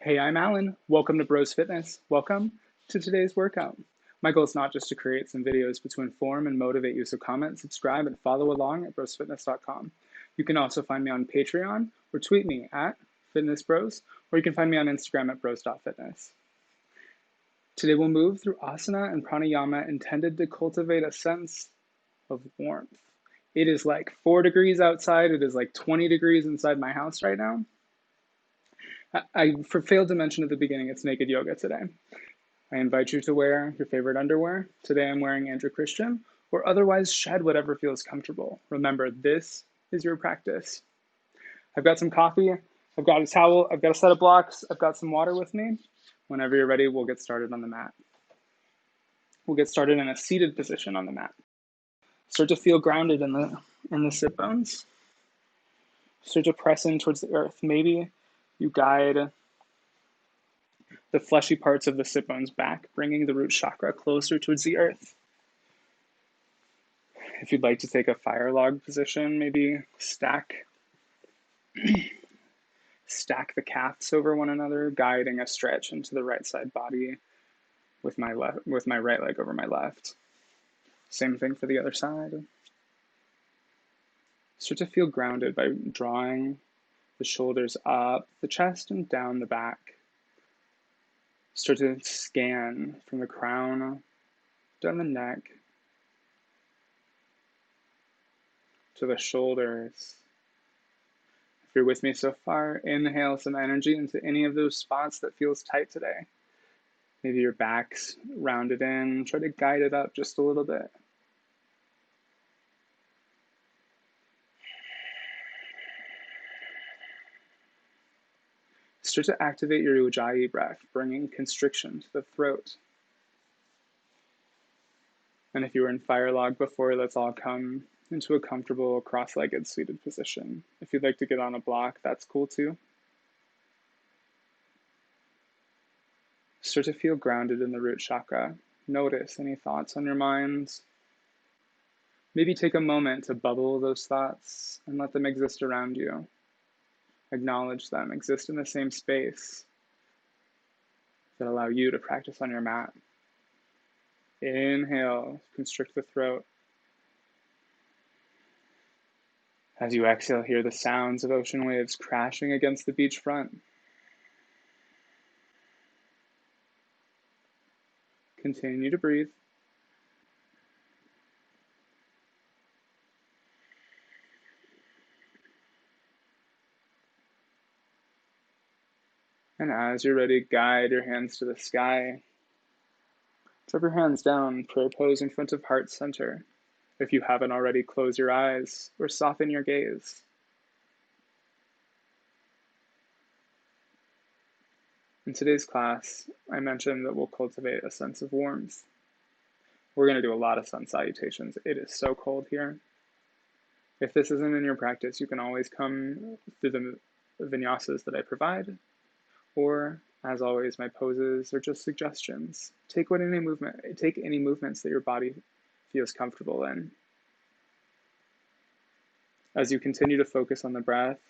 Hey, I'm Alan. Welcome to Broz Fitness. Welcome to today's workout. My goal is not just to create some videos, but to inform and motivate you. So comment, subscribe, and follow along at brosfitness.com. You can also find me on Patreon or tweet me at fitnessbros, or you can find me on Instagram at bros.fitness. Today we'll move through Asana and Pranayama intended to cultivate a sense of warmth. It is like 4 degrees outside. It is like 20 degrees inside my house right now. I failed to mention at the beginning, it's naked yoga today. I invite you to wear your favorite underwear. Today I'm wearing Andrew Christian, or otherwise shed whatever feels comfortable. Remember, this is your practice. I've got some coffee, I've got a towel, I've got a set of blocks, I've got some water with me. Whenever you're ready, we'll get started on the mat. We'll get started in a seated position on the mat. Start to feel grounded in the sit bones. Start to press in towards the earth. Maybe you guide the fleshy parts of the sit bones back, bringing the root chakra closer towards the earth. If you'd like to take a fire log position, maybe stack the calves over one another, guiding a stretch into the right side body with my right leg over my left. Same thing for the other side. Start to feel grounded by drawing the shoulders up the chest and down the back. Start to scan from the crown down the neck to the shoulders. If you're with me so far, inhale some energy into any of those spots that feels tight today. Maybe your back's rounded in. Try to guide it up just a little bit. Start to activate your Ujjayi breath, bringing constriction to the throat. And if you were in fire log before, let's all come into a comfortable cross-legged seated position. If you'd like to get on a block, that's cool too. Start to feel grounded in the root chakra. Notice any thoughts on your mind. Maybe take a moment to bubble those thoughts and let them exist around you. Acknowledge them, exist in the same space that allow you to practice on your mat. Inhale, constrict the throat. As you exhale, hear the sounds of ocean waves crashing against the beach front. Continue to breathe. And as you're ready, guide your hands to the sky. Drop your hands down, prayer pose in front of heart center. If you haven't already, close your eyes or soften your gaze. In today's class, I mentioned that we'll cultivate a sense of warmth. We're going to do a lot of sun salutations. It is so cold here. If this isn't in your practice, you can always come through the vinyasas that I provide, or as always, my poses are just suggestions. Take any movements that your body feels comfortable in. As you continue to focus on the breath,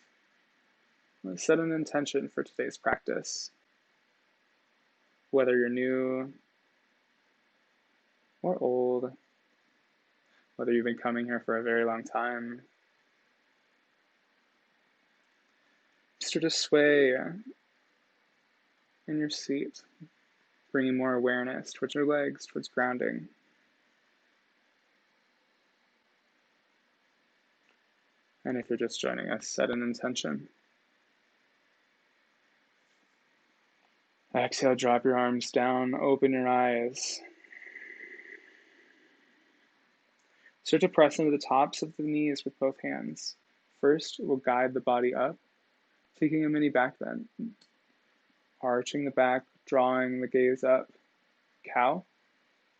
set an intention for today's practice. Whether you're new or old, whether you've been coming here for a very long time, start to sway in your seat, bringing more awareness towards your legs, towards grounding. And if you're just joining us, set an intention. Exhale, drop your arms down, open your eyes. Start to press into the tops of the knees with both hands. First, we'll guide the body up, taking a mini back bend. Arching the back, drawing the gaze up. Cow.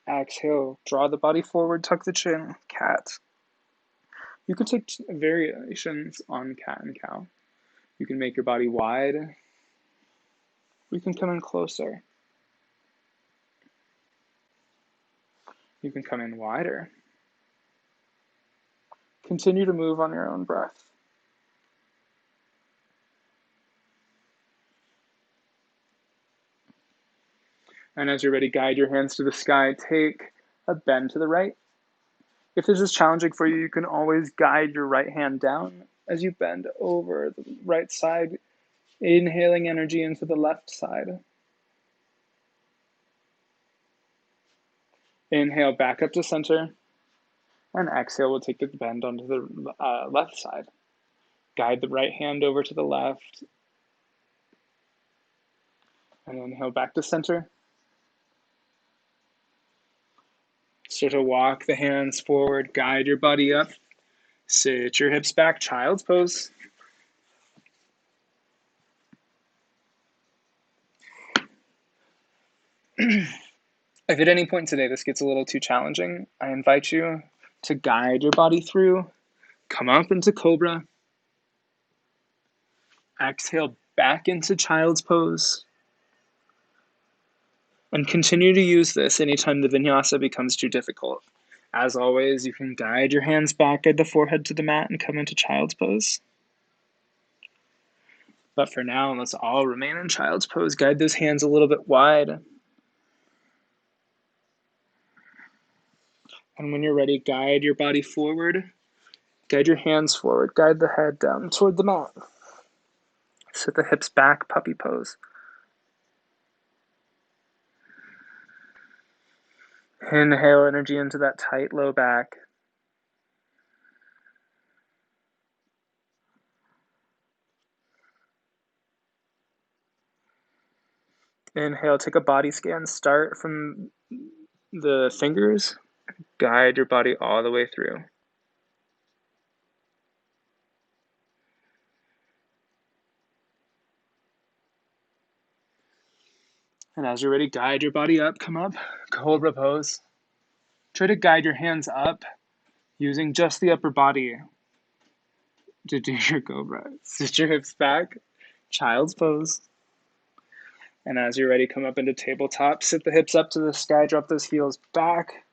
Exhale, draw the body forward, tuck the chin. Cat. You can take variations on cat and cow. You can make your body wide. You can come in closer. You can come in wider. Continue to move on your own breath. And as you're ready, guide your hands to the sky. Take a bend to the right. If this is challenging for you, you can always guide your right hand down as you bend over the right side, inhaling energy into the left side. Inhale back up to center, and exhale, we'll take the bend onto the left side. Guide the right hand over to the left, and inhale back to center. Start to walk the hands forward, guide your body up. Sit your hips back, child's pose. If at any point today this gets a little too challenging, I invite you to guide your body through. Come up into Cobra. Exhale back into child's pose. And continue to use this anytime the vinyasa becomes too difficult. As always, you can guide your hands back, guide the forehead to the mat, and come into child's pose. But for now, let's all remain in child's pose. Guide those hands a little bit wide. And when you're ready, guide your body forward. Guide your hands forward. Guide the head down toward the mat. Sit the hips back, puppy pose. Inhale energy into that tight low back. Inhale, take a body scan. Start from the fingers. Guide your body all the way through. And as you're ready, guide your body up. Come up, Cobra pose. Try to guide your hands up using just the upper body to do your Cobra. Sit your hips back, child's pose. And as you're ready, come up into tabletop. Sit the hips up to the sky, drop those heels back,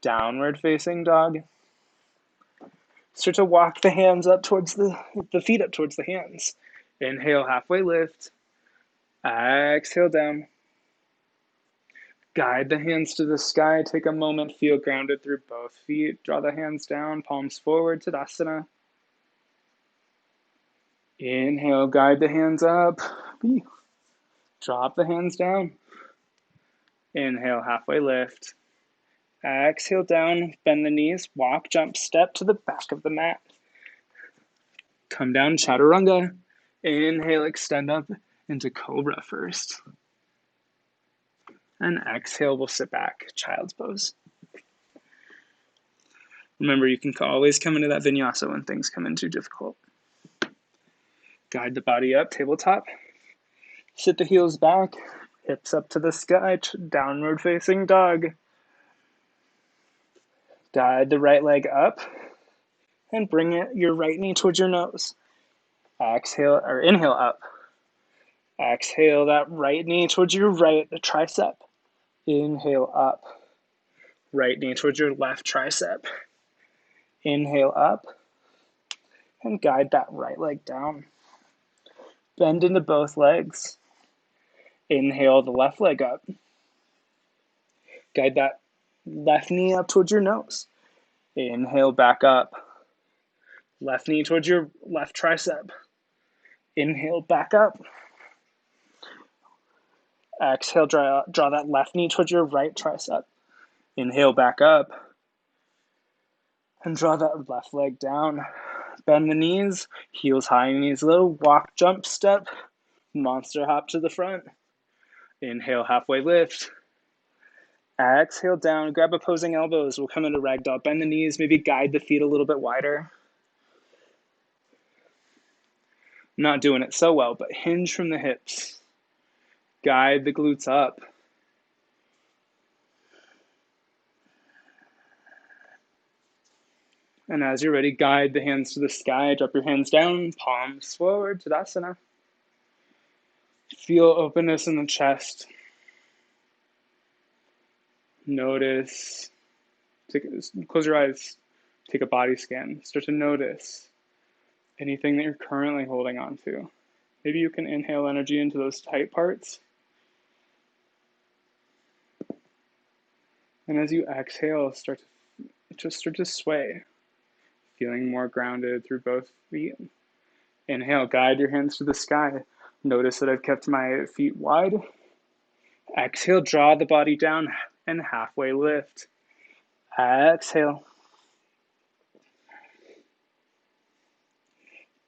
downward facing dog. Start to walk the hands up towards the feet up towards the hands. Inhale, halfway lift. Exhale down. Guide the hands to the sky. Take a moment, feel grounded through both feet. Draw the hands down, palms forward, Tadasana. Inhale, guide the hands up. Drop the hands down. Inhale, halfway lift. Exhale down, bend the knees, walk, jump, step to the back of the mat. Come down, Chaturanga. Inhale, extend up into Cobra first. And exhale, we'll sit back, child's pose. Remember, you can always come into that vinyasa when things come in too difficult. Guide the body up, tabletop. Sit the heels back, hips up to the sky, downward facing dog. Guide the right leg up and bring your right knee towards your nose. Exhale, or inhale up. Exhale that right knee towards your right tricep. Inhale up. Right knee towards your left tricep. Inhale up. And guide that right leg down. Bend into both legs. Inhale the left leg up. Guide that left knee up towards your nose. Inhale back up. Left knee towards your left tricep. Inhale back up. Exhale, draw that left knee towards your right tricep. Inhale back up. And draw that left leg down. Bend the knees, heels high, knees low. Walk, jump, step. Monster hop to the front. Inhale, halfway lift. Exhale down, grab opposing elbows. We'll come into ragdoll. Bend the knees, maybe guide the feet a little bit wider. I'm not doing it so well, but hinge from the hips. Guide the glutes up. And as you're ready, guide the hands to the sky. Drop your hands down, palms forward, Tadasana. Feel openness in the chest. Notice. Close your eyes. Take a body scan. Start to notice anything that you're currently holding on to. Maybe you can inhale energy into those tight parts. And as you exhale, start to sway, feeling more grounded through both feet. Inhale, guide your hands to the sky. Notice that I've kept my feet wide. Exhale, draw the body down and halfway lift. Exhale.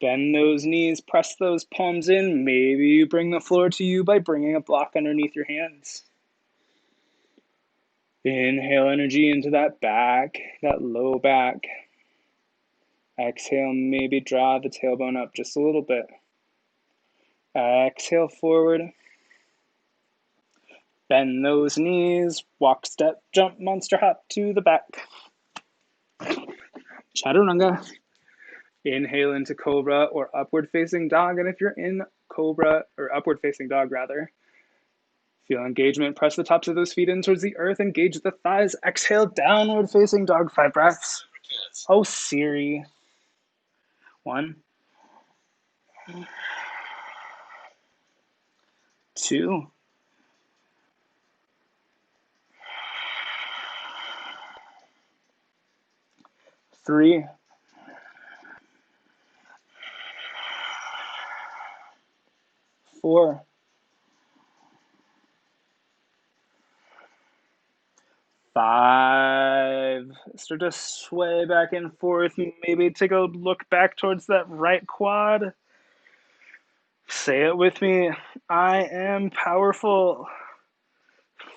Bend those knees, press those palms in. Maybe you bring the floor to you by bringing a block underneath your hands. Inhale energy into that back, that low back. Exhale, maybe draw the tailbone up just a little bit. Exhale forward. Bend those knees, walk, step, jump, monster hop to the back. Chaturanga. Inhale into Cobra or upward facing dog. And if you're in Cobra, or upward facing dog rather, feel engagement. Press the tops of those feet in towards the earth. Engage the thighs. Exhale, downward facing dog. 5 breaths. Oh, Siri. 1, 2, 3, 4, 5. Start to sway back and forth. Maybe take a look back towards that right quad. Say it with me. I am powerful.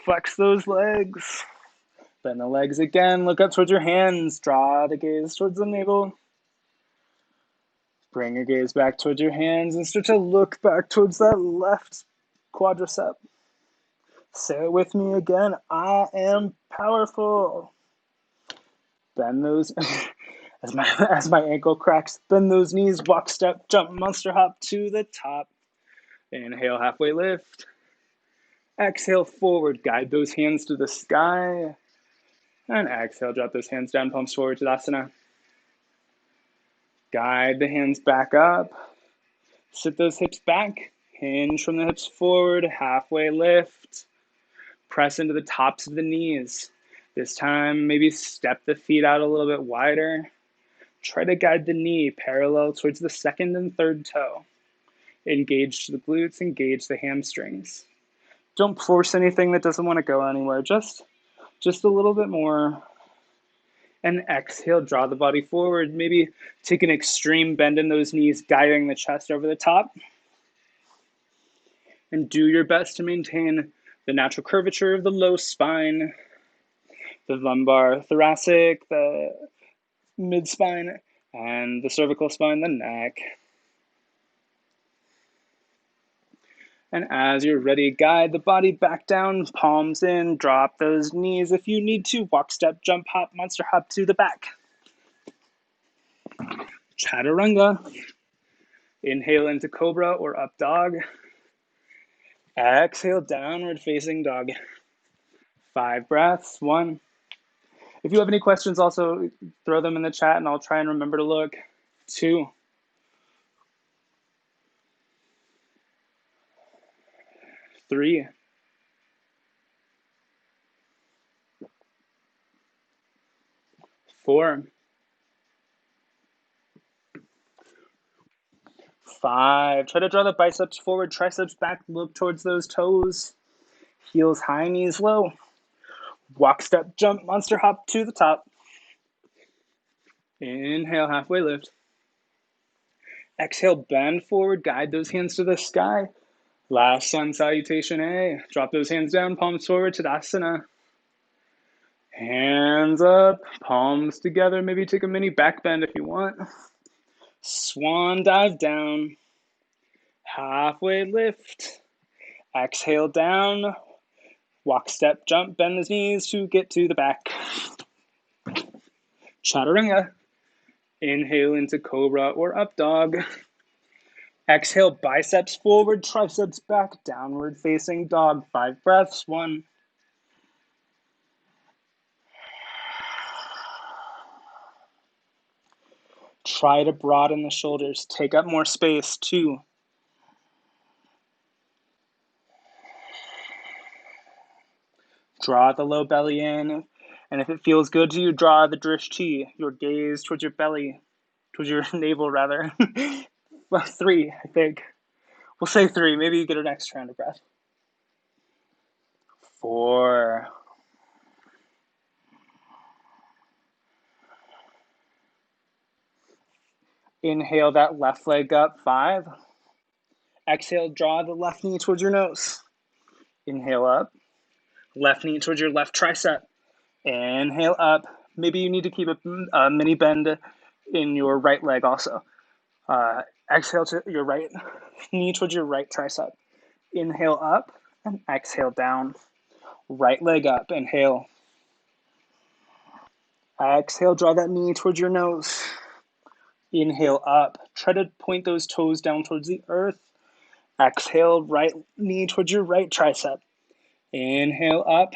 Flex those legs. Bend the legs again. Look up towards your hands. Draw the gaze towards the navel. Bring your gaze back towards your hands and start to look back towards that left quadricep. Say it with me again. I am powerful. Bend those, as my ankle cracks, bend those knees, walk, step, jump, monster hop to the top. Inhale, halfway lift. Exhale, forward, guide those hands to the sky. And exhale, drop those hands down, palms forward to Asana. Guide the hands back up. Sit those hips back. Hinge from the hips forward, halfway lift. Press into the tops of the knees. This time, maybe step the feet out a little bit wider. Try to guide the knee parallel towards the second and third toe. Engage the glutes, engage the hamstrings. Don't force anything that doesn't want to go anywhere. Just a little bit more. And exhale, draw the body forward. Maybe take an extreme bend in those knees, guiding the chest over the top. And do your best to maintain the natural curvature of the low spine, the lumbar thoracic, the mid-spine, and the cervical spine, the neck. And as you're ready, guide the body back down, palms in, drop those knees. If you need to, walk, step, jump, hop, monster hop to the back. Chaturanga. Inhale into Cobra or up dog. Exhale, downward facing dog. 5 breaths. 1. If you have any questions, also throw them in the chat and I'll try and remember to look. 2. 3. 4. 5. Try to draw the biceps forward, triceps back, look towards those toes. Heels high, knees low. Walk, step, jump, monster hop to the top. Inhale, halfway lift. Exhale, bend forward, guide those hands to the sky. Last sun salutation A. Drop those hands down, palms forward, Tadasana. Hands up, palms together. Maybe take a mini back bend if you want. Swan dive down. Halfway lift. Exhale down. Walk, step, jump, bend the knees to get to the back. Chaturanga. Inhale into Cobra or up dog. Exhale, biceps forward, triceps back, downward facing dog. 5 breaths. 1. Try to broaden the shoulders. Take up more space. 2. Draw the low belly in. And if it feels good to you, draw the drishti, your gaze towards your belly, towards your navel rather. Well, 3, I think. We'll say 3. Maybe you get an extra round of breath. 4. Inhale that left leg up. 5. Exhale, draw the left knee towards your nose. Inhale up. Left knee towards your left tricep. Inhale up. Maybe you need to keep a mini bend in your right leg also. Exhale to your right knee towards your right tricep. Inhale up and exhale down. Right leg up. Inhale. Exhale, draw that knee towards your nose. Inhale up. Try to point those toes down towards the earth. Exhale, right knee towards your right tricep. Inhale up.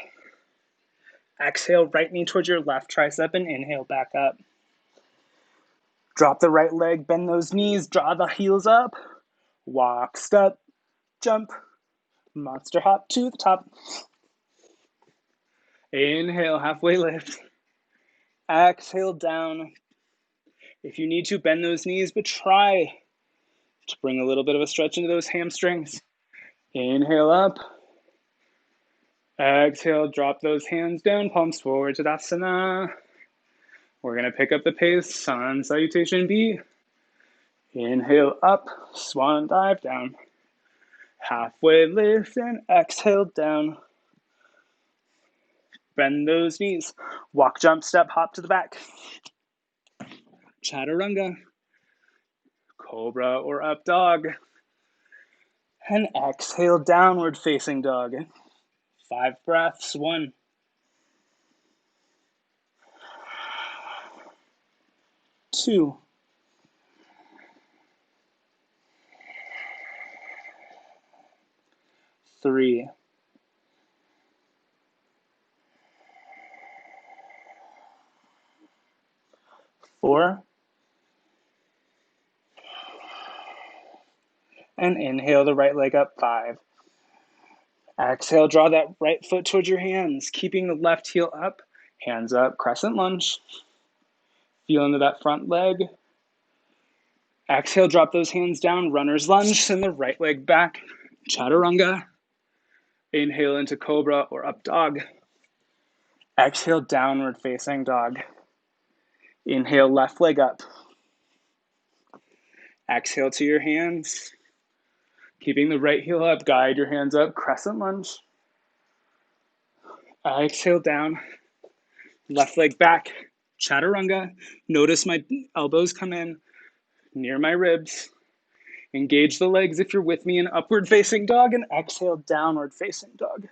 Exhale, right knee towards your left tricep and inhale back up. Drop the right leg, bend those knees, draw the heels up. Walk, step, jump, monster hop to the top. Inhale, halfway lift. Exhale down. If you need to, bend those knees, but try to bring a little bit of a stretch into those hamstrings. Inhale up. Exhale, drop those hands down, palms forward to Asana. We're going to pick up the pace, sun salutation B. Inhale up, swan dive down. Halfway lift and exhale down. Bend those knees. Walk, jump, step, hop to the back. Chaturanga. Cobra or up dog. And exhale, downward facing dog. 5 breaths. 1. 2. 3. 4. And inhale the right leg up. 5. Exhale, draw that right foot towards your hands, keeping the left heel up. Hands up, crescent lunge. Feel into that front leg. Exhale, drop those hands down, runner's lunge, send the right leg back. Chaturanga. Inhale into cobra or up dog. Exhale, downward facing dog. Inhale, left leg up. Exhale to your hands. Keeping the right heel up, guide your hands up, crescent lunge. Exhale down. Left leg back, chaturanga. Notice my elbows come in near my ribs. Engage the legs if you're with me in upward facing dog, and exhale, downward facing dog.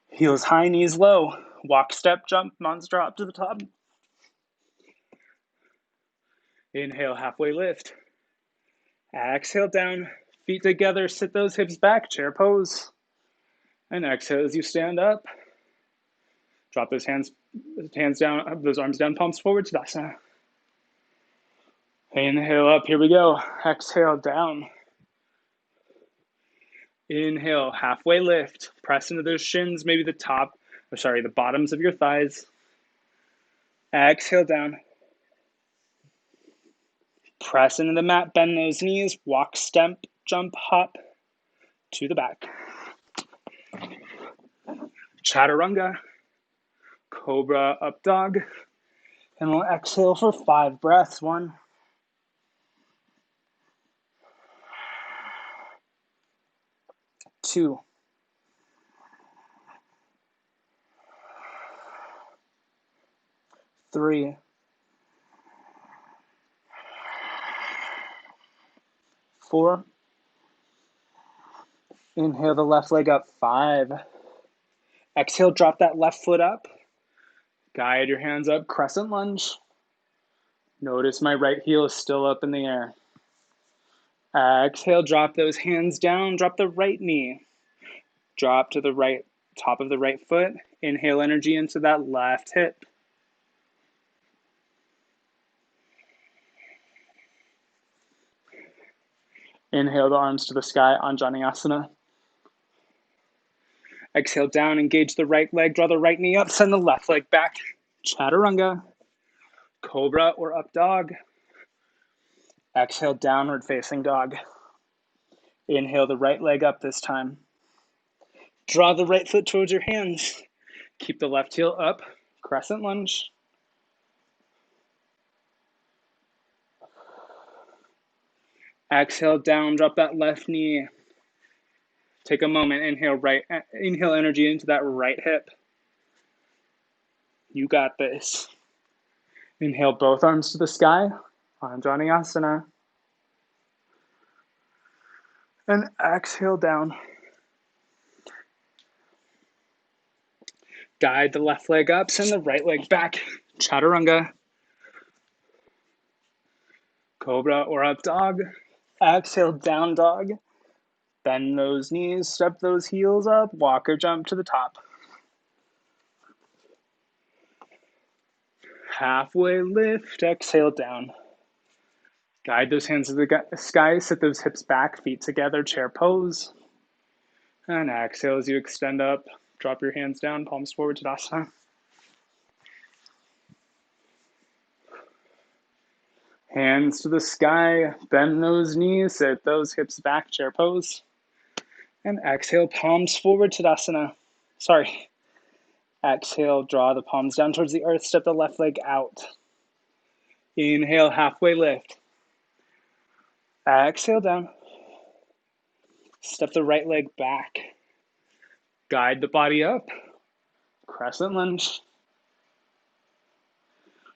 Heels high, knees low. Walk, step, jump, monster hop to the top. Inhale, halfway lift. Exhale down, feet together, sit those hips back, chair pose. And exhale as you stand up. Drop those hands down, those arms down, palms forward, Shavasana. Inhale up, here we go. Exhale down. Inhale, halfway lift. Press into those shins, maybe the bottoms of your thighs. Exhale down. Press into the mat, bend those knees, walk, step, jump, hop to the back. Chaturanga, cobra, up dog. And we'll exhale for 5 breaths. 1. 2. 3. 4. Inhale the left leg up. 5. Exhale, drop that left foot up. Guide your hands up, crescent lunge. Notice my right heel is still up in the air. Exhale, drop those hands down, drop the right knee. Drop to the right, top of the right foot. Inhale energy into that left hip. Inhale the arms to the sky, Anjani Asana. Exhale down, engage the right leg, draw the right knee up, send the left leg back. Chaturanga, Cobra or up dog. Exhale, downward facing dog. Inhale the right leg up this time. Draw the right foot towards your hands. Keep the left heel up, Crescent Lunge. Exhale down, drop that left knee. Take a moment, inhale energy into that right hip. You got this. Inhale both arms to the sky, Asana. And exhale down. Guide the left leg up, send the right leg back. Chaturanga, Cobra or up dog. Exhale, down dog. Bend those knees, step those heels up, walk or jump to the top. Halfway lift, exhale down. Guide those hands to the sky, sit those hips back, feet together, chair pose. And exhale as you extend up, drop your hands down, palms forward, Tadasana. Hands to the sky, bend those knees, sit those hips back, chair pose. And exhale, palms forward, Tadasana. Exhale, draw the palms down towards the earth, step the left leg out. Inhale, halfway lift. Exhale down. Step the right leg back. Guide the body up. Crescent Lunge.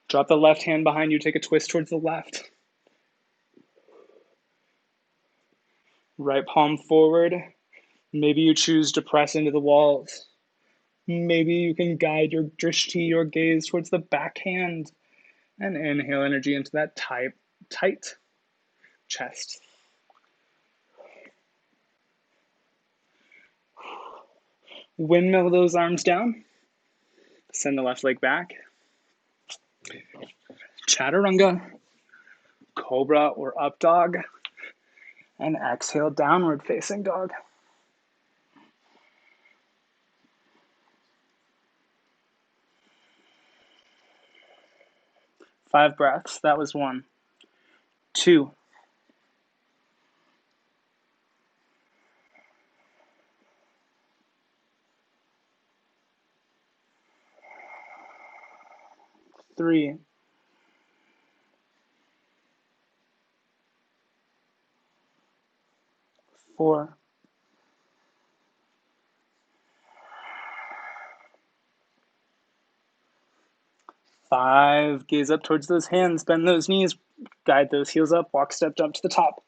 Drop the left hand behind you, take a twist towards the left. Right palm forward. Maybe you choose to press into the walls. Maybe you can guide your drishti, your gaze towards the back hand. And inhale energy into that tight chest. Windmill those arms down. Send the left leg back. Chaturanga, Cobra or up dog. And exhale, downward facing dog. Five breaths. That was 1. 2. 3. 4. 5. Gaze up towards those hands, bend those knees, guide those heels up, walk, step, jump to the top.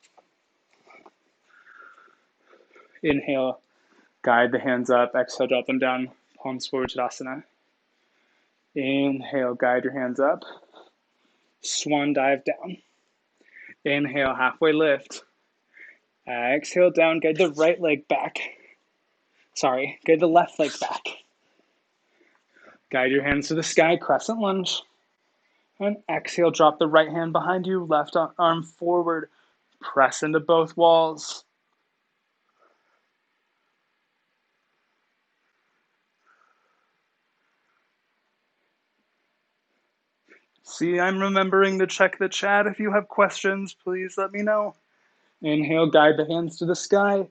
Inhale, guide the hands up, exhale, drop them down, palms forward, Tadasana. Inhale, guide your hands up, swan dive down. Inhale, halfway lift. Exhale down, guide the right leg back. Guide the left leg back. Guide your hands to the sky, Crescent Lunge. And exhale, drop the right hand behind you, left arm forward. Press into both walls. See, I'm remembering to check the chat. If you have questions, please let me know. Inhale, guide the hands to the sky.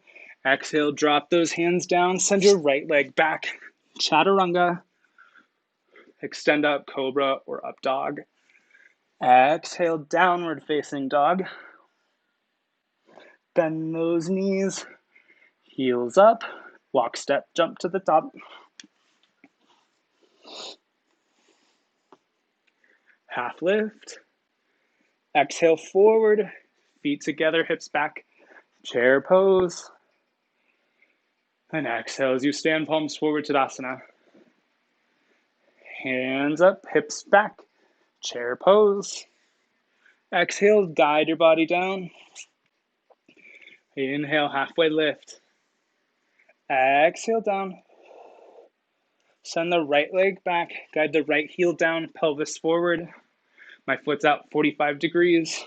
Exhale, drop those hands down. Send your right leg back. Chaturanga. Extend up, Cobra or up dog. Exhale, downward facing dog. Bend those knees. Heels up. Walk, step, jump to the top. Half lift. Exhale forward. Feet together, hips back. Chair pose. And exhale as you stand, palms forward, Tadasana. Hands up, hips back. Chair pose. Exhale, guide your body down. Inhale, halfway lift. Exhale down. Send the right leg back. Guide the right heel down, pelvis forward. My foot's out 45 degrees.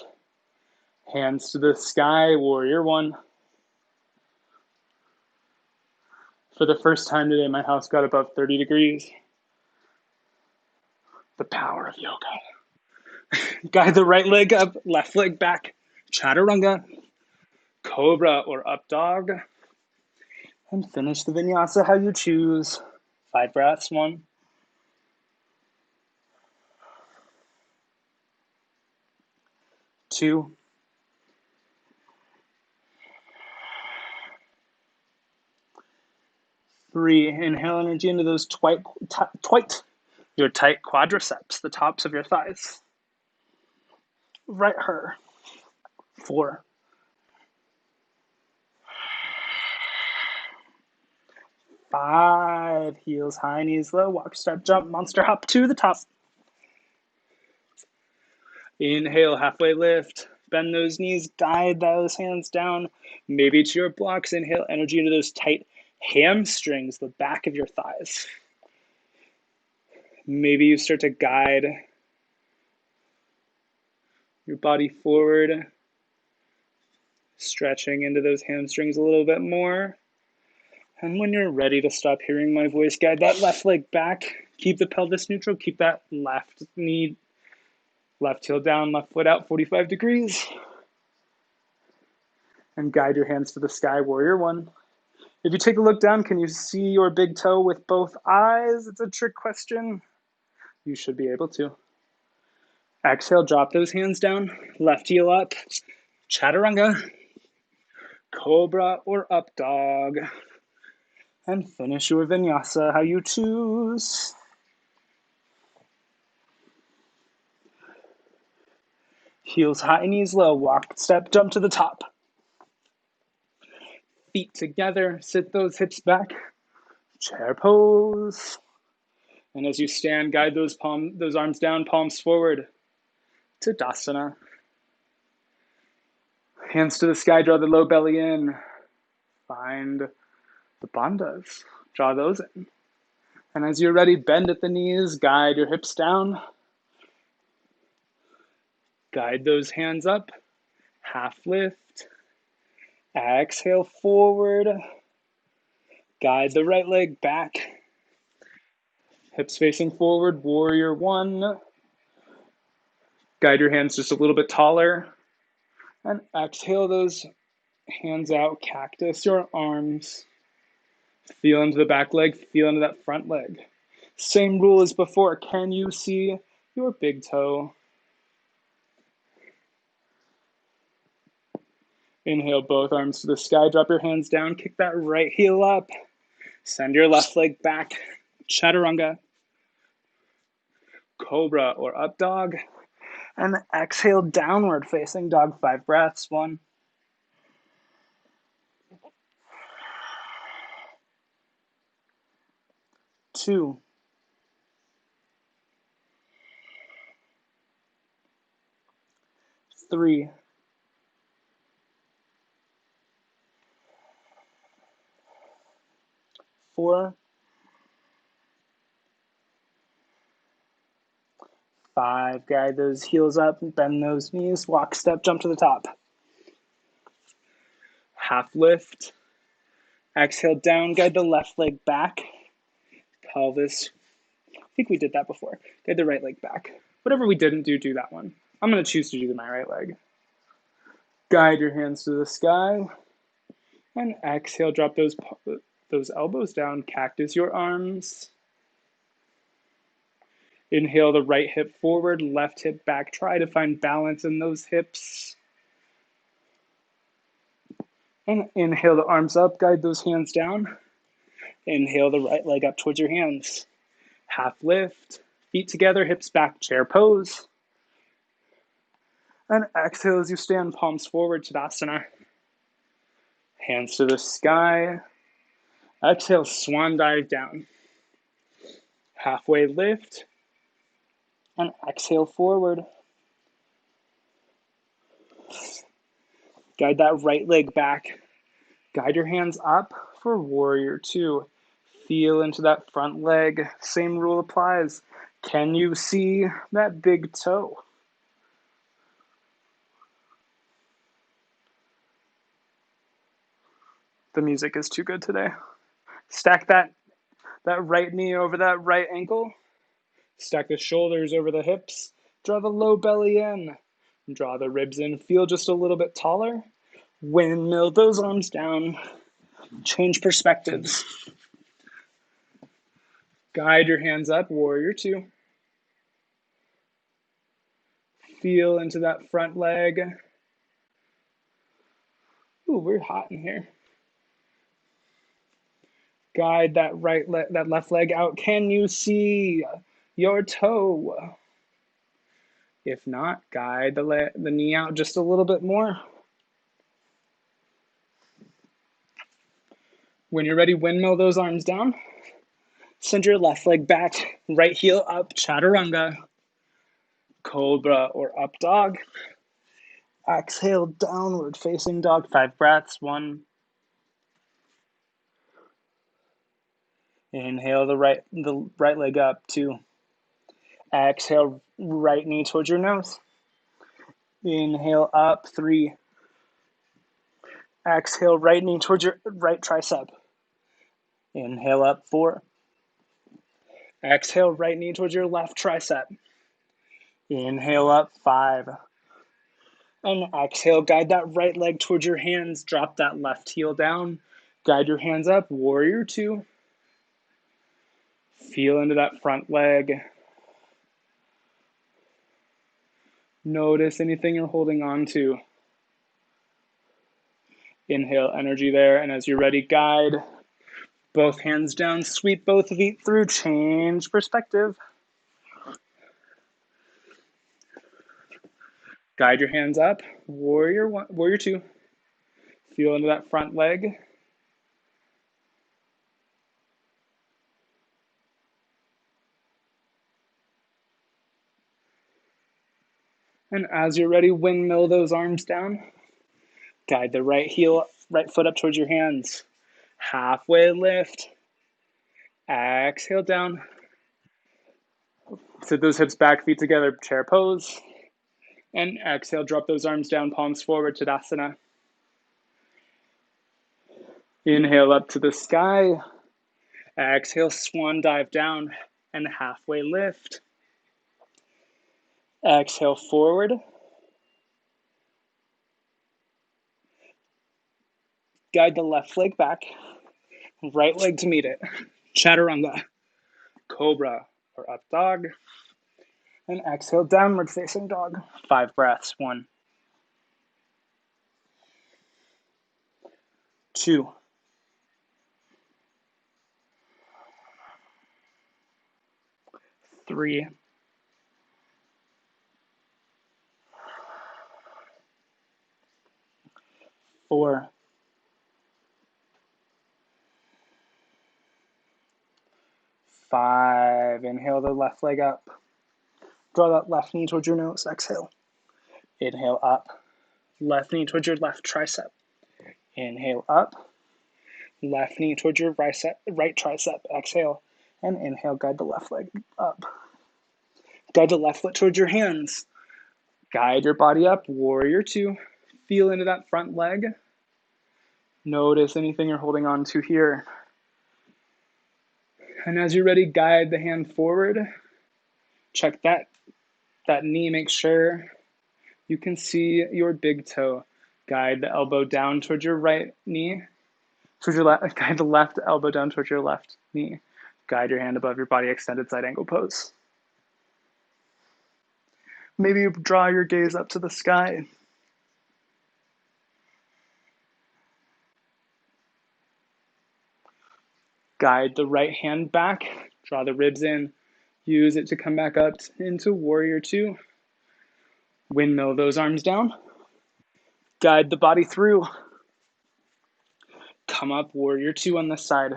Hands to the sky, warrior 1. For the first time today, my house got above 30 degrees. The power of yoga. Guide the right leg up, left leg back. Chaturanga, Cobra or up dog. And finish the vinyasa how you choose. 5 breaths. 1, 2, 3. Inhale energy into those tight quadriceps, the tops of your thighs. Right her. 4, 5. Heels high, knees low. Walk, step, jump, monster hop to the top. Inhale, halfway lift. Bend those knees, guide those hands down, maybe to your blocks. Inhale energy into those tight hamstrings, the back of your thighs. Maybe you start to guide your body forward, stretching into those hamstrings a little bit more. And when you're ready to stop hearing my voice, guide that left leg back. Keep the pelvis neutral. Keep that left knee, left heel down, left foot out, 45 degrees. And guide your hands to the sky, warrior 1. If you take a look down, can you see your big toe with both eyes? It's a trick question. You should be able to. Exhale, drop those hands down. Left heel up. Chaturanga, Cobra or up dog. And finish your vinyasa how you choose. Heels high, knees low. Walk, step, jump to the top. Feet together, sit those hips back. Chair pose. And as you stand, guide those arms down, palms forward. Tadasana. Hands to the sky, draw the low belly in. Find the bandhas. Draw those in. And as you're ready, bend at the knees, guide your hips down. Guide those hands up. Half lift. Exhale forward. Guide the right leg back. Hips facing forward, warrior 1. Guide your hands just a little bit taller. And exhale those hands out, cactus your arms. Feel into the back leg, feel into that front leg. Same rule as before. Can you see your big toe? Inhale, both arms to the sky. Drop your hands down. Kick that right heel up. Send your left leg back. Chaturanga, Cobra or up dog. And exhale, downward facing dog. 5 breaths. 1, 2, 3, 4, 5. Guide those heels up, bend those knees, walk, step, jump to the top. Half lift. Exhale down, guide the left leg back. Pelvis. I think we did that before. Guide the right leg back. Whatever we didn't do, do that one. I'm going to choose to do my right leg. Guide your hands to the sky. And exhale, drop those elbows down. Cactus your arms. Inhale the right hip forward, left hip back. Try to find balance in those hips. And inhale the arms up, guide those hands down. Inhale the right leg up towards your hands. Half lift, feet together, hips back, chair pose. And exhale as you stand, palms forward, Tadasana. Hands to the sky. Exhale, swan dive down. Halfway lift. And exhale forward. Guide that right leg back. Guide your hands up for warrior 2. Feel into that front leg. Same rule applies. Can you see that big toe? The music is too good today. Stack that right knee over that right ankle. Stack the shoulders over the hips. Draw the low belly in. Draw the ribs in. Feel just a little bit taller. Windmill those arms down. Change perspectives. Guide your hands up, warrior two. Feel into that front leg. Ooh, we're hot in here. Guide that that left leg out. Can you see your toe? If not, guide the knee out just a little bit more. When you're ready, windmill those arms down. Send your left leg back, right heel up, Chaturanga, Cobra or up dog. Exhale, downward facing dog, 5 breaths, 1. Inhale the right leg up, 2. Exhale, right knee towards your nose. Inhale up, 3. Exhale, right knee towards your right tricep. Inhale up, 4. Exhale, right knee towards your left tricep. Inhale up, 5. And exhale, guide that right leg towards your hands. Drop that left heel down. Guide your hands up, warrior two. Feel into that front leg. Notice anything you're holding on to. Inhale energy there, and as you're ready, guide both hands down, sweep both feet through, change perspective. Guide your hands up, warrior one, warrior two. Feel into that front leg. And as you're ready, windmill those arms down. Guide the right foot up towards your hands. Halfway lift. Exhale down. Sit those hips back, feet together, chair pose. And exhale, drop those arms down, palms forward, Tadasana. Inhale up to the sky. Exhale, swan dive down and halfway lift. Exhale, forward. Guide the left leg back, right leg to meet it. Chaturanga, Cobra or up dog. And exhale, downward facing dog. 5 breaths, 1. 2. 3. 4. 5. Inhale the left leg up. Draw that left knee towards your nose. Exhale. Inhale up. Left knee towards your left tricep. Inhale up. Left knee towards your right tricep. Exhale. And inhale, guide the left leg up. Guide the left foot towards your hands. Guide your body up. Warrior two. Feel into that front leg. Notice anything you're holding on to here. And as you're ready, guide the hand forward. Check that knee. Make sure you can see your big toe. Guide the elbow down towards your right knee. Towards your left. Guide the left elbow down towards your left knee. Guide your hand above your body, extended side angle pose. Maybe you draw your gaze up to the sky. Guide the right hand back. Draw the ribs in. Use it to come back up into warrior two. Windmill those arms down. Guide the body through. Come up, warrior two on this side.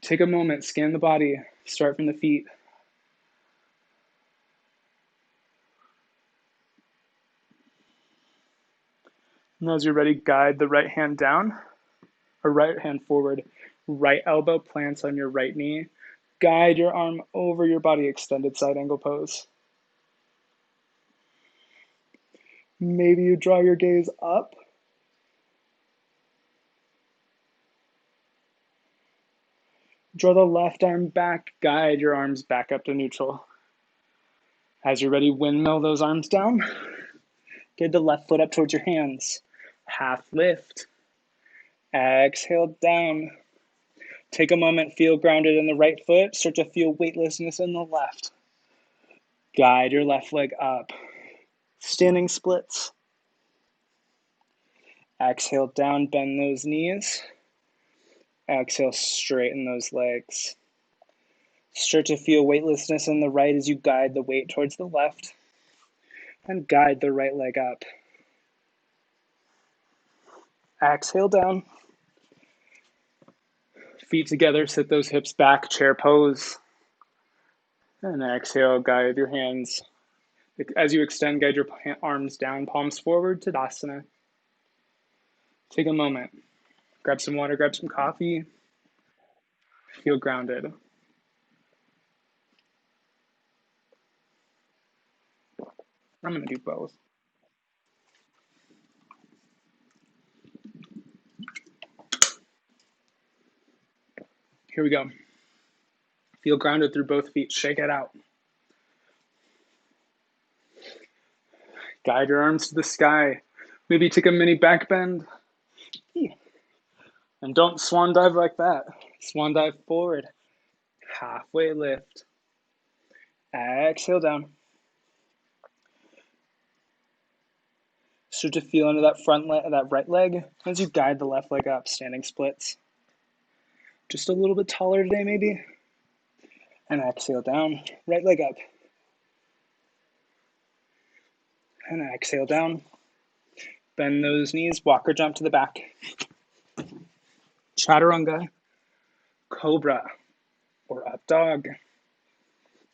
Take a moment, scan the body. Start from the feet. And as you're ready, guide the right hand down, or right hand forward. Right elbow plants on your right knee. Guide your arm over your body, extended side angle pose. Maybe you draw your gaze up. Draw the left arm back, guide your arms back up to neutral. As you're ready, windmill those arms down. Get the left foot up towards your hands. Half lift. Exhale down. Take a moment, feel grounded in the right foot. Start to feel weightlessness in the left. Guide your left leg up. Standing splits. Exhale down, bend those knees. Exhale, straighten those legs. Start to feel weightlessness in the right as you guide the weight towards the left. And guide the right leg up. Exhale down. Feet together, sit those hips back, chair pose. And exhale, guide your hands. As you extend, guide your arms down, palms forward, Tadasana. Take a moment. Grab some water, grab some coffee. Feel grounded. I'm going to do both. Here we go. Feel grounded through both feet. Shake it out. Guide your arms to the sky. Maybe take a mini back bend. And don't swan dive like that. Swan dive forward. Halfway lift. Exhale down. Start to feel into that front leg, that right leg as you guide the left leg up. Standing splits. Just a little bit taller today, maybe. And exhale down. Right leg up. And exhale down. Bend those knees. Walk or jump to the back. Chaturanga. Cobra. Or up dog.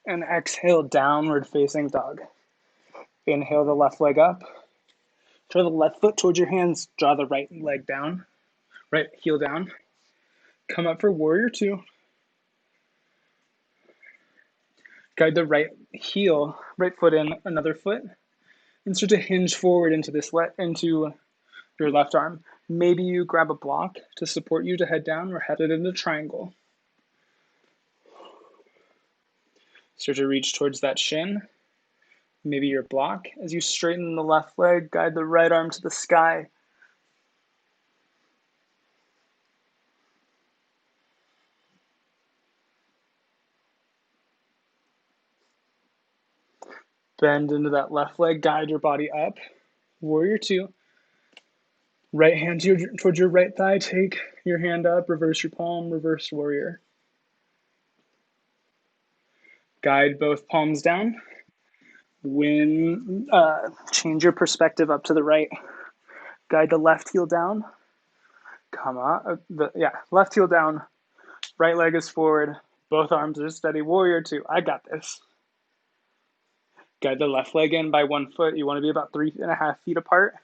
And exhale, downward facing dog. Inhale the left leg up. Draw the left foot towards your hands. Draw the right leg down. Right heel down. Come up for warrior two. Guide the right heel, right foot in, another foot. And start to hinge forward into into your left arm. Maybe you grab a block to support you to head down or head it into triangle. Start to reach towards that shin. Maybe your block. As you straighten the left leg, guide the right arm to the sky. Bend into that left leg, guide your body up. Warrior two. Right hand towards your right thigh, take your hand up, reverse your palm, reverse warrior. Guide both palms down. Change your perspective up to the right. Guide the left heel down. Come on, left heel down. Right leg is forward. Both arms are steady. Warrior two. I got this. Guide the left leg in by 1 foot. You want to be about 3.5 feet apart.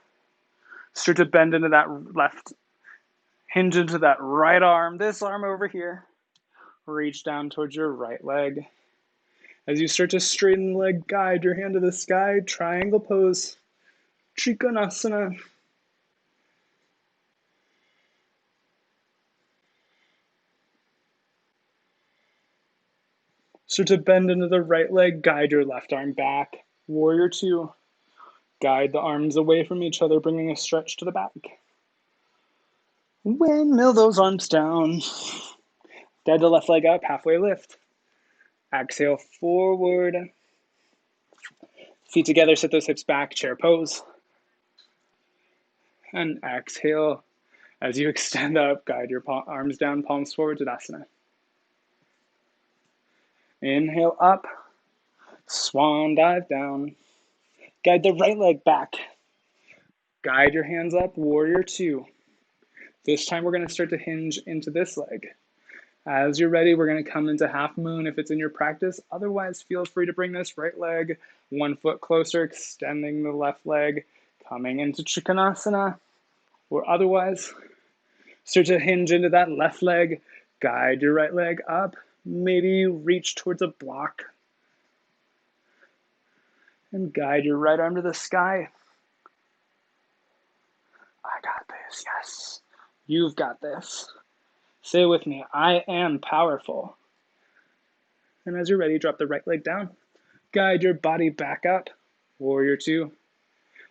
Start to bend into that left. Hinge into that right arm. This arm over here. Reach down towards your right leg. As you start to straighten the leg, guide your hand to the sky. Triangle pose. Kunasana. Start to bend into the right leg. Guide your left arm back. Warrior two. Guide the arms away from each other, bringing a stretch to the back. Windmill those arms down. Guide the left leg up, halfway lift. Exhale forward. Feet together, sit those hips back, chair pose. And exhale. As you extend up, guide your arms down, palms forward, Tadasana. Inhale up, swan dive down. Guide the right leg back. Guide your hands up, warrior two. This time we're going to start to hinge into this leg. As you're ready, we're going to come into half moon if it's in your practice. Otherwise, feel free to bring this right leg 1 foot closer, extending the left leg, coming into Trikonasana. Or otherwise, start to hinge into that left leg. Guide your right leg up. Maybe you reach towards a block. And guide your right arm to the sky. I got this, yes. You've got this. Say it with me, I am powerful. And as you're ready, drop the right leg down. Guide your body back up. Warrior two.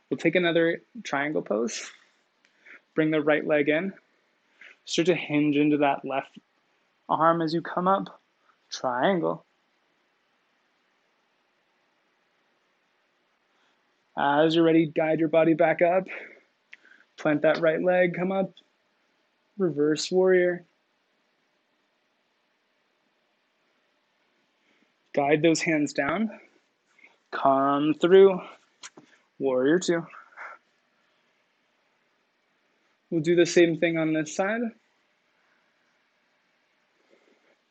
We'll take another triangle pose. Bring the right leg in. Start to hinge into that left arm as you come up. Triangle. As you're ready, guide your body back up. Plant that right leg, come up. Reverse warrior. Guide those hands down. Come through. Warrior two. We'll do the same thing on this side.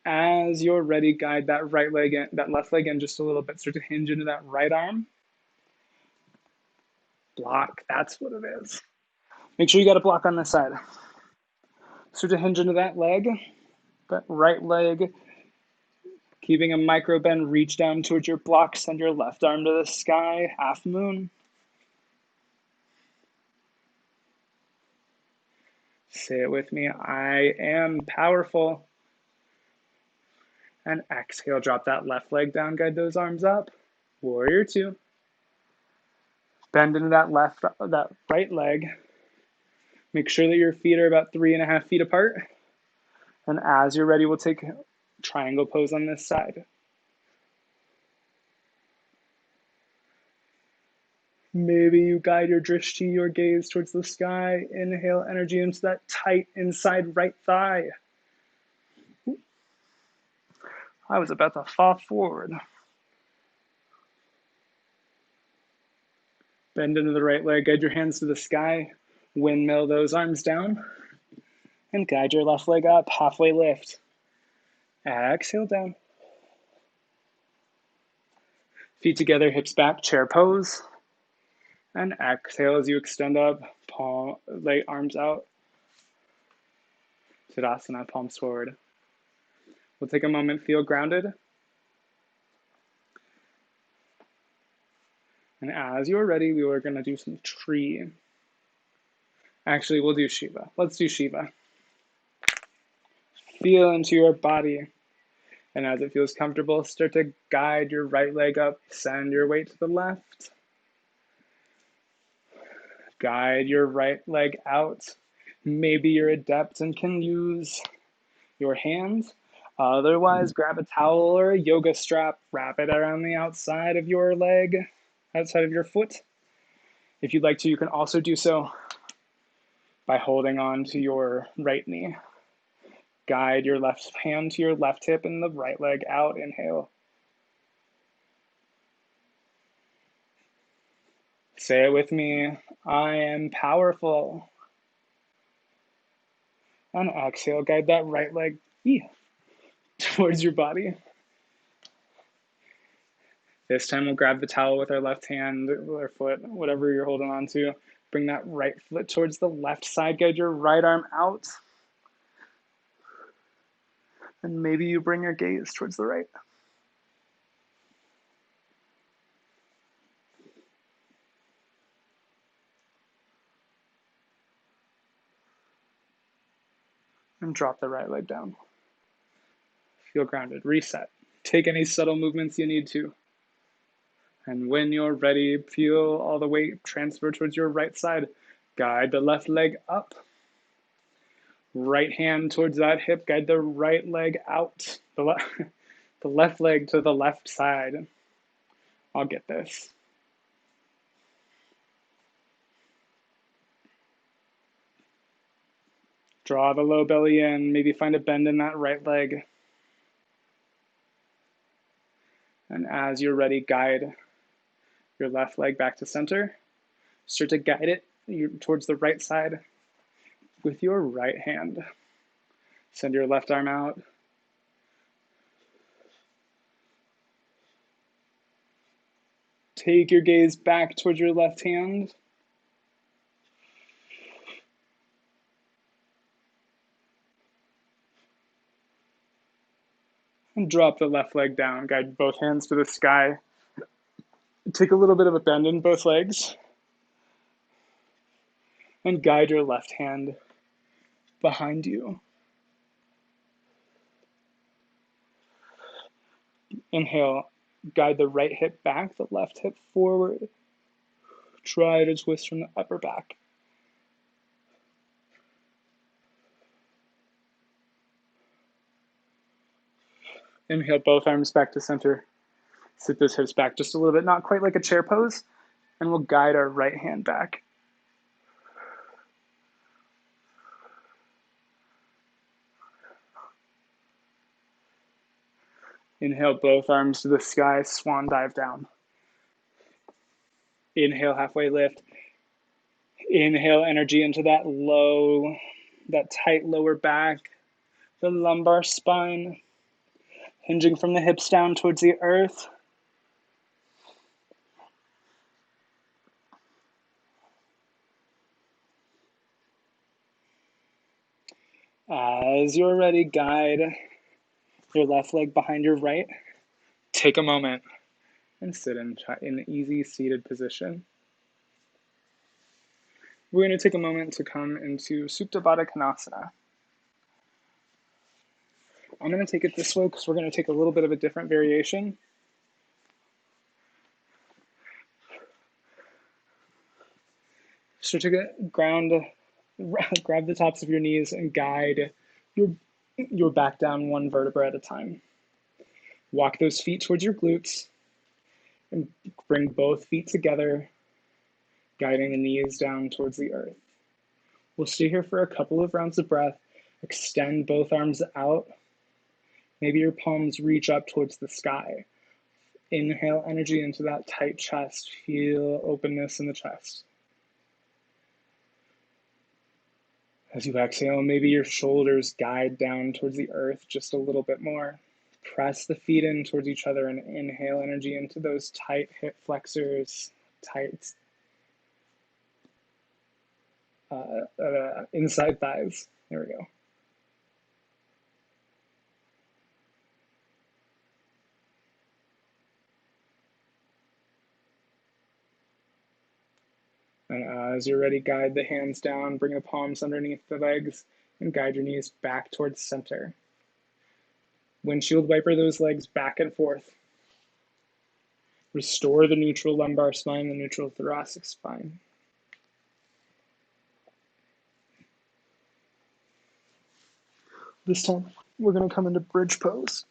As you're ready, guide that right leg in, that left leg in just a little bit. Start to hinge into that right arm. Block, that's what it is. Make sure you got a block on this side. Start to hinge into that leg, that right leg. Keeping a micro bend, reach down towards your block, send your left arm to the sky, half moon. Say it with me, I am powerful. And exhale, drop that left leg down, guide those arms up. Warrior two. Bend into that right leg. Make sure that your feet are about 3.5 feet apart. And as you're ready, we'll take a triangle pose on this side. Maybe you guide your drishti, your gaze towards the sky. Inhale energy into that tight inside right thigh. I was about to fall forward. Bend into the right leg, guide your hands to the sky. Windmill those arms down. And guide your left leg up, halfway lift. Exhale down. Feet together, hips back, chair pose. And exhale as you extend up, arms out. Tadasana, palms forward. We'll take a moment, feel grounded. And as you're ready, we are going to do some tree. Actually, we'll do Shiva. Let's do Shiva. Feel into your body. And as it feels comfortable, start to guide your right leg up, send your weight to the left. Guide your right leg out. Maybe you're adept and can use your hands. Otherwise, grab a towel or a yoga strap, wrap it around the outside of your leg, outside of your foot. If you'd like to, you can also do so by holding on to your right knee. Guide your left hand to your left hip and the right leg out. Inhale. Say it with me. I am powerful. And exhale, guide that right leg towards your body. This time we'll grab the towel with our left hand or foot, whatever you're holding on to. Bring that right foot towards the left side, guide your right arm out. And maybe you bring your gaze towards the right. And drop the right leg down. Feel grounded, reset. Take any subtle movements you need to. And when you're ready, feel all the weight transfer towards your right side. Guide the left leg up. Right hand towards that hip, guide the right leg out. The left leg to the left side. I'll get this. Draw the low belly in, maybe find a bend in that right leg. And as you're ready, guide your left leg back to center. Start to guide it towards the right side with your right hand. Send your left arm out. Take your gaze back towards your left hand. And drop the left leg down. Guide both hands to the sky. Take a little bit of a bend in both legs. And guide your left hand behind you. Inhale, guide the right hip back, the left hip forward. Try to twist from the upper back. Inhale, both arms back to center. Sit those hips back just a little bit, not quite like a chair pose. And we'll guide our right hand back. Inhale, both arms to the sky, swan dive down. Inhale, halfway lift. Inhale, energy into that low, that tight lower back, the lumbar spine, hinging from the hips down towards the earth. As you're ready, guide your left leg behind your right. Take a moment and sit in an easy seated position. We're going to take a moment to come into Supta Baddha Konasana. I'm going to take it this way because we're going to take a little bit of a different variation. So to ground, grab the tops of your knees and guide your back down one vertebra at a time. Walk those feet towards your glutes and bring both feet together, guiding the knees down towards the earth. We'll stay here for a couple of rounds of breath. Extend both arms out. Maybe your palms reach up towards the sky. Inhale energy into that tight chest. Feel openness in the chest. As you exhale, maybe your shoulders guide down towards the earth just a little bit more. Press the feet in towards each other and inhale energy into those tight hip flexors, tight inside thighs. There we go. And as you're ready, guide the hands down, bring the palms underneath the legs, and guide your knees back towards center. Windshield wiper those legs back and forth. Restore the neutral lumbar spine, the neutral thoracic spine. This time, we're going to come into bridge pose.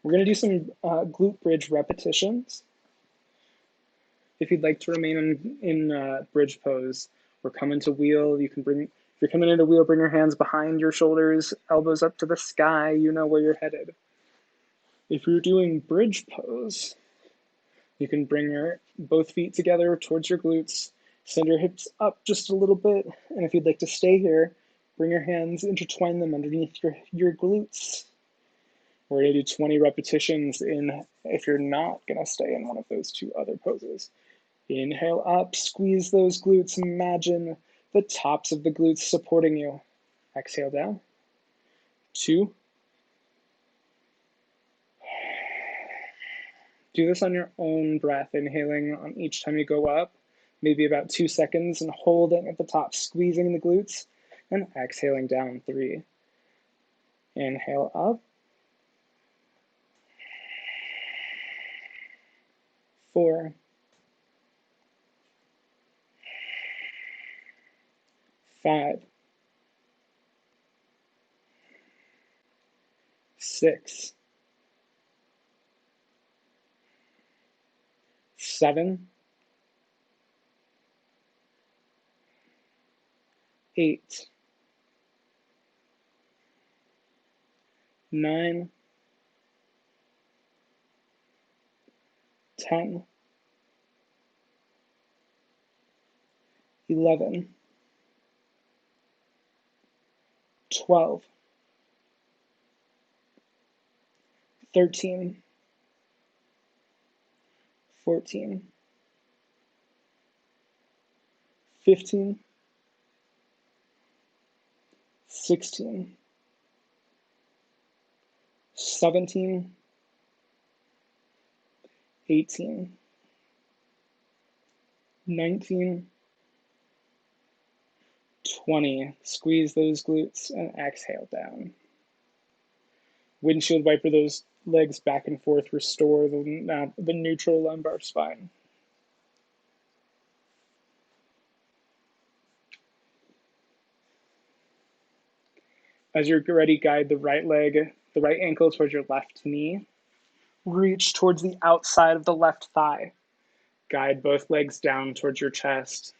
We're going to do some glute bridge repetitions. If you'd like to remain in bridge pose or come into wheel, you can bring, if you're coming into wheel, bring your hands behind your shoulders, elbows up to the sky, you know where you're headed. If you're doing bridge pose, you can bring your both feet together towards your glutes, send your hips up just a little bit, and if you'd like to stay here, bring your hands, intertwine them underneath your glutes. We're going to do 20 repetitions if you're not going to stay in one of those two other poses. Inhale up, squeeze those glutes, imagine the tops of the glutes supporting you. Exhale down. 2. Do this on your own breath, inhaling on each time you go up, maybe about 2 seconds, and holding at the top, squeezing the glutes, and exhaling down. 3. Inhale up. 4. 5. 6. 7. 8. 9. 10. 11. 12. 13. 14. 15. 16. 17. 18. 19. 20. Squeeze those glutes and exhale down. Windshield wiper those legs back and forth, restore the neutral lumbar spine. As you're ready, guide the right ankle towards your left knee. Reach towards the outside of the left thigh. Guide both legs down towards your chest.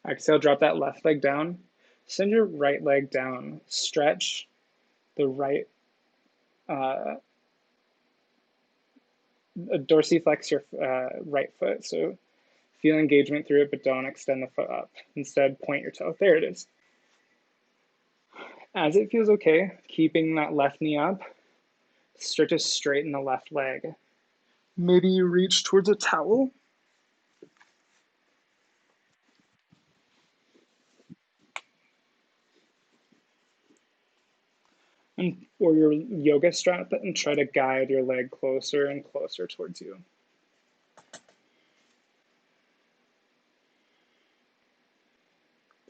Exhale, drop that left leg down. Send your right leg down. Stretch the right, dorsiflex your right foot. So feel engagement through it, but don't extend the foot up. Instead, point your toe. There it is. As it feels okay, keeping that left knee up, start to straighten the left leg. Maybe you reach towards a towel. Or your yoga strap and try to guide your leg closer and closer towards you.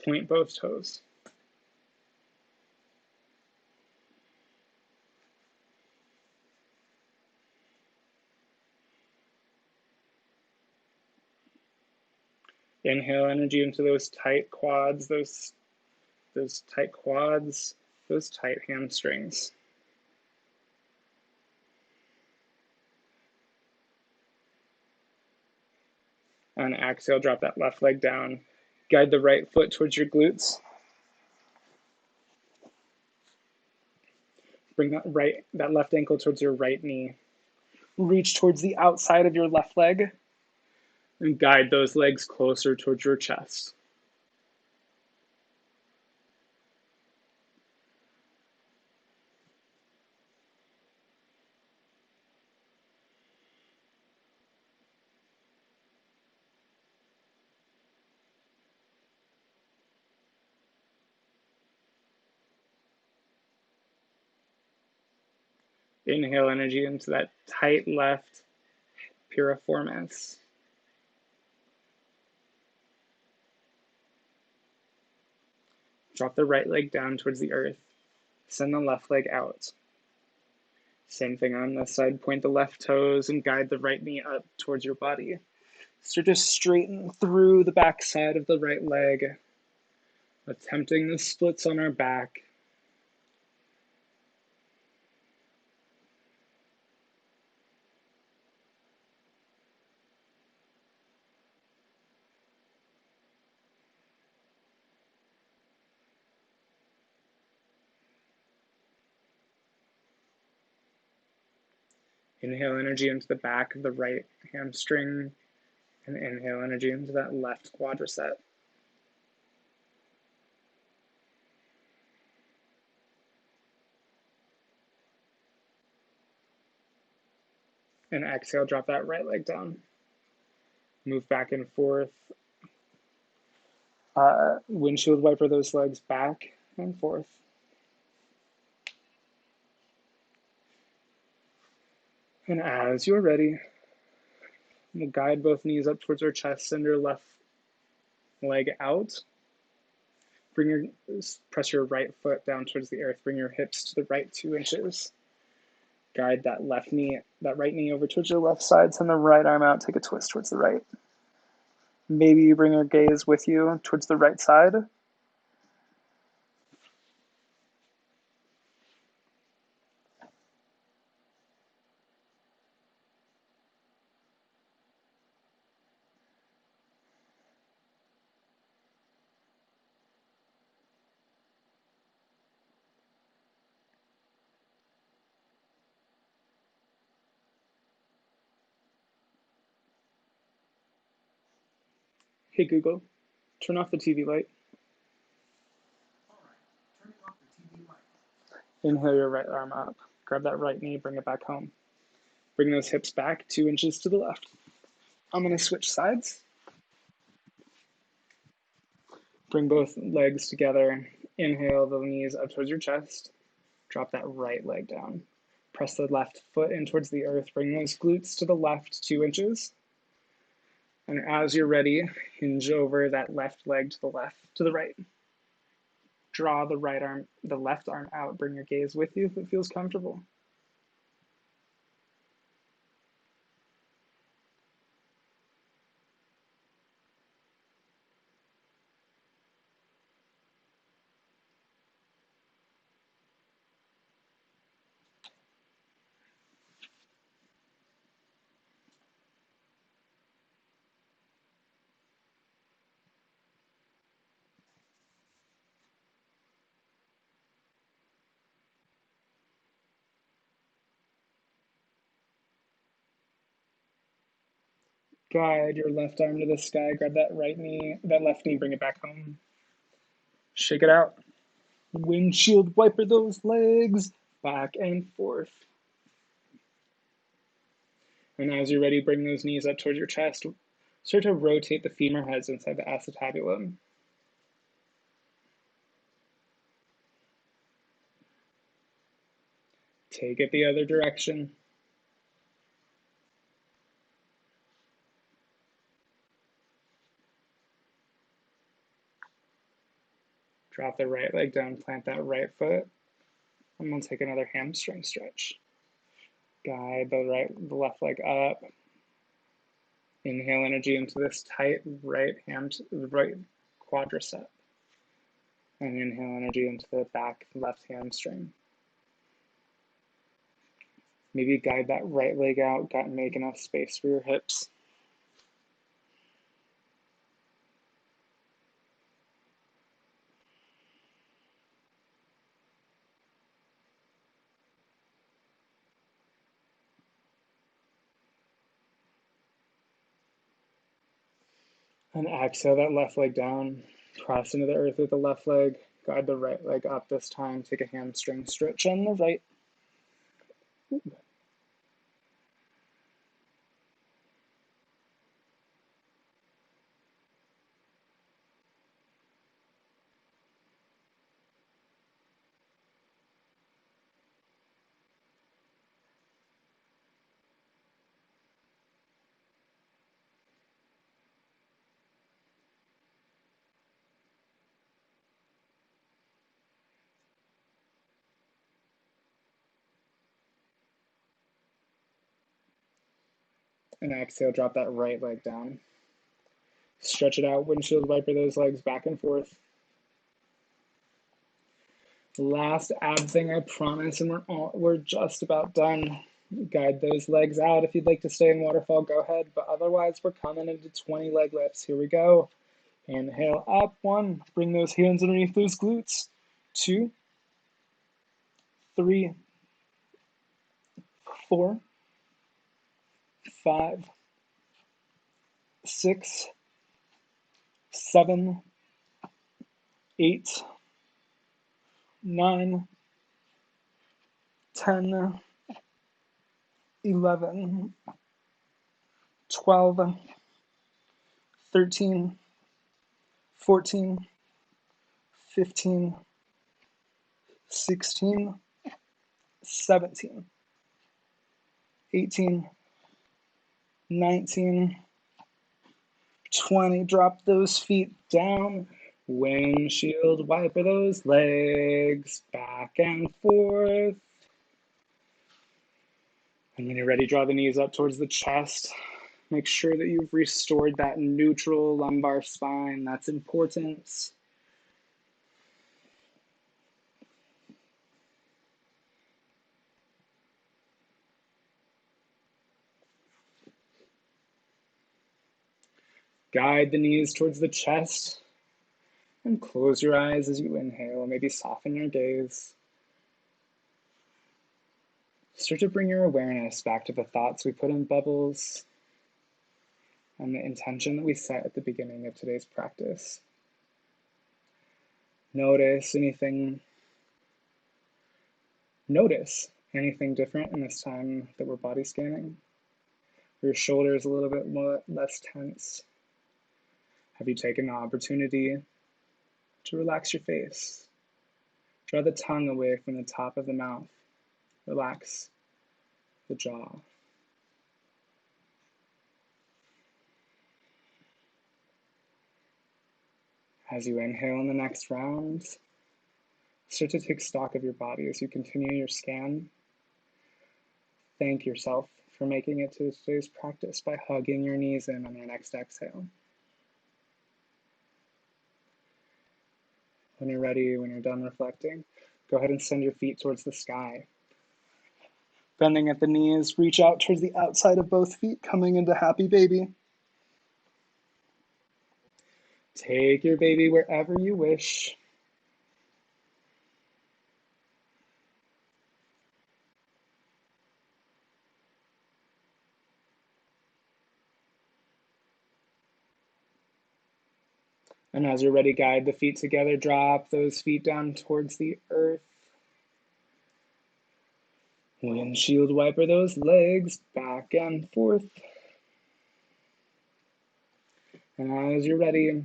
Point both toes. Inhale energy into those tight quads, those tight quads, those tight hamstrings. On exhale, drop that left leg down. Guide the right foot towards your glutes. Bring that left ankle towards your right knee. Reach towards the outside of your left leg and guide those legs closer towards your chest. Inhale energy into that tight left piriformis. Drop the right leg down towards the earth. Send the left leg out. Same thing on this side. Point the left toes and guide the right knee up towards your body. Start to straighten through the back side of the right leg, attempting the splits on our back. Inhale energy into the back of the right hamstring, and inhale energy into that left quadricep. And exhale, drop that right leg down. Move back and forth. Windshield wiper those legs back and forth. And as you're ready, we'll guide both knees up towards our chest, send your left leg out. Press your right foot down towards the earth. Bring your hips to the right 2 inches. Guide that right knee over towards your left side. Send the right arm out. Take a twist towards the right. Maybe you bring your gaze with you towards the right side. Hey Google, turn off the TV light. Inhale your right arm up. Grab that right knee, bring it back home. Bring those hips back 2 inches to the left. I'm going to switch sides. Bring both legs together. Inhale the knees up towards your chest. Drop that right leg down. Press the left foot in towards the earth. Bring those glutes to the left 2 inches. And as you're ready, hinge over that left leg to the right. Draw the left arm out. Bring your gaze with you if it feels comfortable. Guide your left arm to the sky. Grab that left knee, bring it back home. Shake it out. Windshield wiper those legs back and forth. And as you're ready, bring those knees up towards your chest. Start to rotate the femur heads inside the acetabulum. Take it the other direction. Drop the right leg down, plant that right foot, and we'll take another hamstring stretch. Guide the left leg up. Inhale energy into this tight right quadricep. And inhale energy into the back left hamstring. Maybe guide that right leg out, make enough space for your hips. And exhale that left leg down. Cross into the earth with the left leg. Guide the right leg up this time. Take a hamstring stretch on the right. And exhale, drop that right leg down. Stretch it out, windshield wiper those legs back and forth. Last ab thing, I promise, and we're just about done. Guide those legs out. If you'd like to stay in waterfall, go ahead, but otherwise we're coming into 20 leg lifts. Here we go. Inhale up, 1. Bring those hands underneath those glutes. 2, 3, 4, 5, 6, 7, 8, 9, 10, 11, 12, 13, 14, 15, 16, 17, 18, 19, 20. Drop those feet down. Windshield wiper those legs back and forth. And when you're ready, draw the knees up towards the chest. Make sure that you've restored that neutral lumbar spine. That's important. Guide the knees towards the chest and close your eyes as you inhale. Maybe soften your gaze. Start to bring your awareness back to the thoughts we put in bubbles and the intention that we set at the beginning of today's practice. Notice anything different in this time that we're body scanning. Your shoulders a little bit less tense. Have you taken the opportunity to relax your face? Draw the tongue away from the top of the mouth. Relax the jaw. As you inhale in the next round, start to take stock of your body as you continue your scan. Thank yourself for making it to today's practice by hugging your knees in on your next exhale. When you're ready, when you're done reflecting, go ahead and send your feet towards the sky. Bending at the knees, reach out towards the outside of both feet, coming into happy baby. Take your baby wherever you wish. And as you're ready, guide the feet together. Drop those feet down towards the earth. Windshield wiper those legs back and forth. And as you're ready,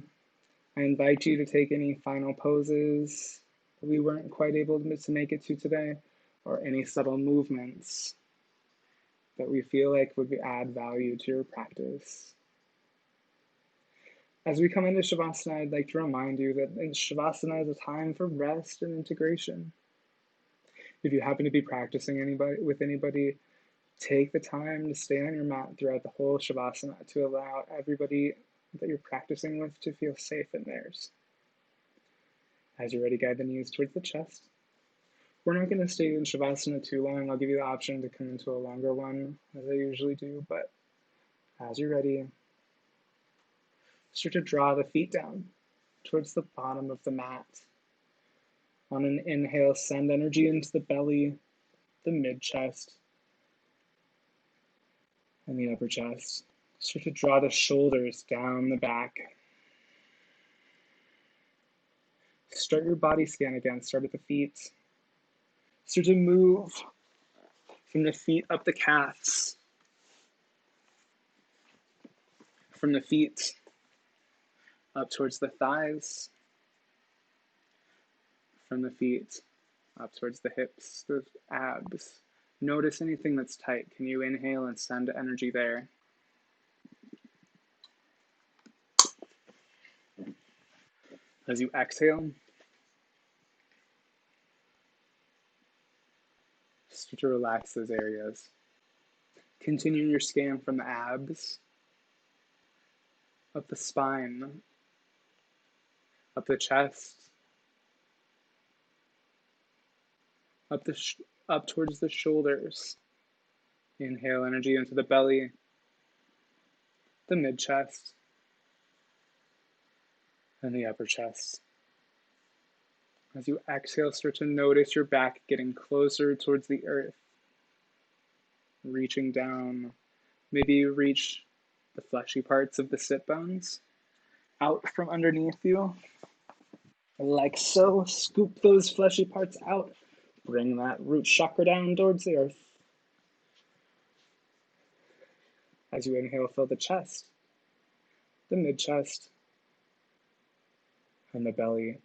I invite you to take any final poses that we weren't quite able to make it to today, or any subtle movements that we feel like would add value to your practice. As we come into Shavasana, I'd like to remind you that Shavasana is a time for rest and integration. If you happen to be practicing with anybody, take the time to stay on your mat throughout the whole Shavasana to allow everybody that you're practicing with to feel safe in theirs. As you're ready, guide the knees towards the chest. We're not going to stay in Shavasana too long. I'll give you the option to come into a longer one, as I usually do, but as you're ready, start to draw the feet down towards the bottom of the mat. On an inhale, send energy into the belly, the mid-chest, and the upper chest. Start to draw the shoulders down the back. Start your body scan again. Start at the feet. Start to move from the feet up the calves. From the feet up towards the thighs. From the feet up towards the hips, the abs. Notice anything that's tight. Can you inhale and send energy there? As you exhale, start to relax those areas. Continue your scan from the abs, up the spine, up the chest, up towards the shoulders. Inhale energy into the belly, the mid-chest, and the upper chest. As you exhale, start to notice your back getting closer towards the earth, reaching down. Maybe you reach the fleshy parts of the sit bones out from underneath you, like so. Scoop those fleshy parts out. Bring that root chakra down towards the earth. As you inhale, fill the chest, the mid-chest, and the belly.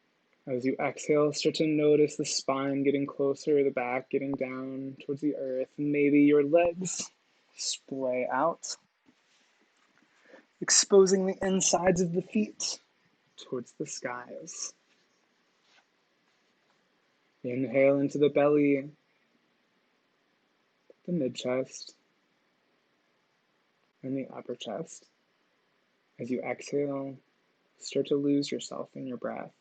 As you exhale, start to notice the spine getting closer, the back getting down towards the earth. Maybe your legs splay out, exposing the insides of the feet towards the skies. Inhale into the belly, the mid-chest, and the upper chest. As you exhale, start to lose yourself in your breath.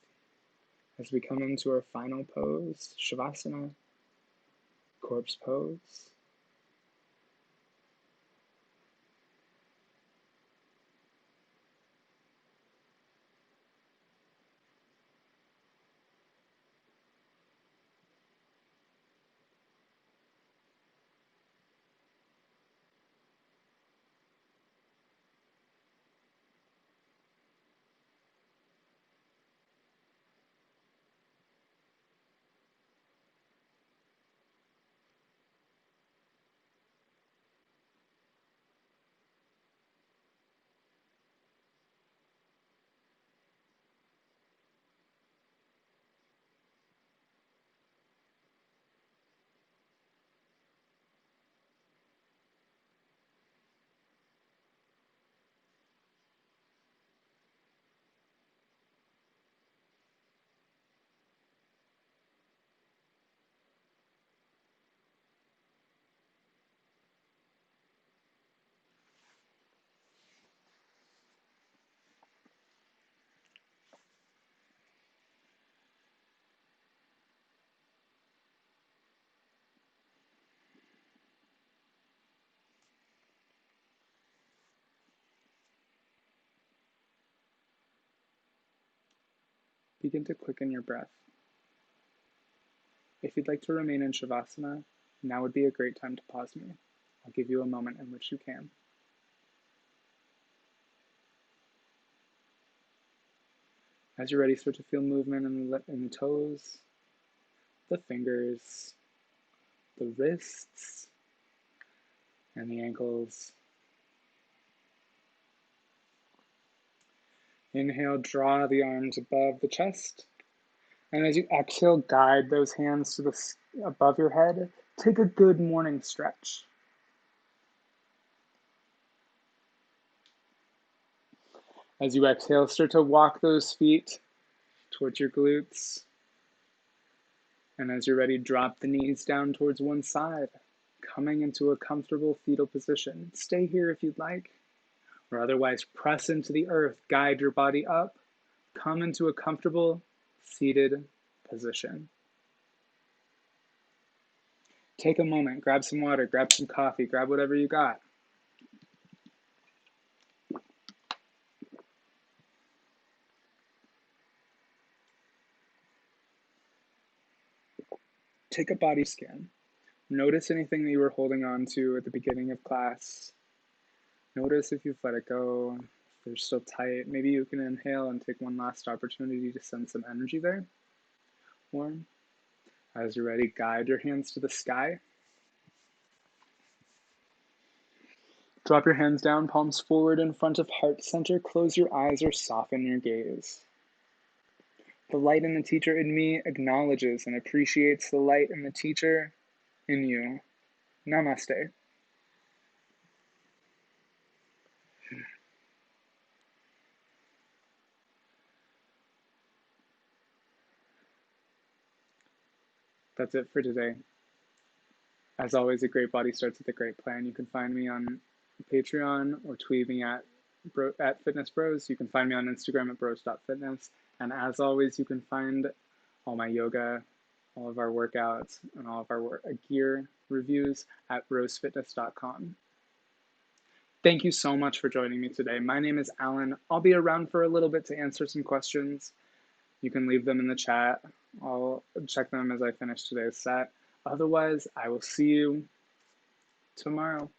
As we come into our final pose, Shavasana, corpse pose. Begin to quicken your breath. If you'd like to remain in Shavasana, now would be a great time to pause me. I'll give you a moment in which you can. As you're ready, start to feel movement in the toes, the fingers, the wrists, and the ankles. Inhale, draw the arms above the chest. And as you exhale, guide those hands to above your head. Take a good morning stretch. As you exhale, start to walk those feet towards your glutes. And as you're ready, drop the knees down towards one side, coming into a comfortable fetal position. Stay here if you'd like, or otherwise press into the earth. Guide your body up. Come into a comfortable seated position. Take a moment, grab some water, grab some coffee, grab whatever you got. Take a body scan. Notice anything that you were holding on to at the beginning of class. Notice if you've let it go, if they're still tight. Maybe you can inhale and take one last opportunity to send some energy there. Warm. As you're ready, guide your hands to the sky. Drop your hands down, palms forward in front of heart center. Close your eyes or soften your gaze. The light in the teacher in me acknowledges and appreciates the light in the teacher in you. Namaste. That's it for today. As always, a great body starts with a great plan. You can find me on Patreon or tweet me at Fitness Bros. You can find me on Instagram at bros.fitness. And as always, you can find all my yoga, all of our workouts, and all of our gear reviews at brosfitness.com. Thank you so much for joining me today. My name is Alan. I'll be around for a little bit to answer some questions. You can leave them in the chat. I'll check them as I finish today's set. Otherwise, I will see you tomorrow.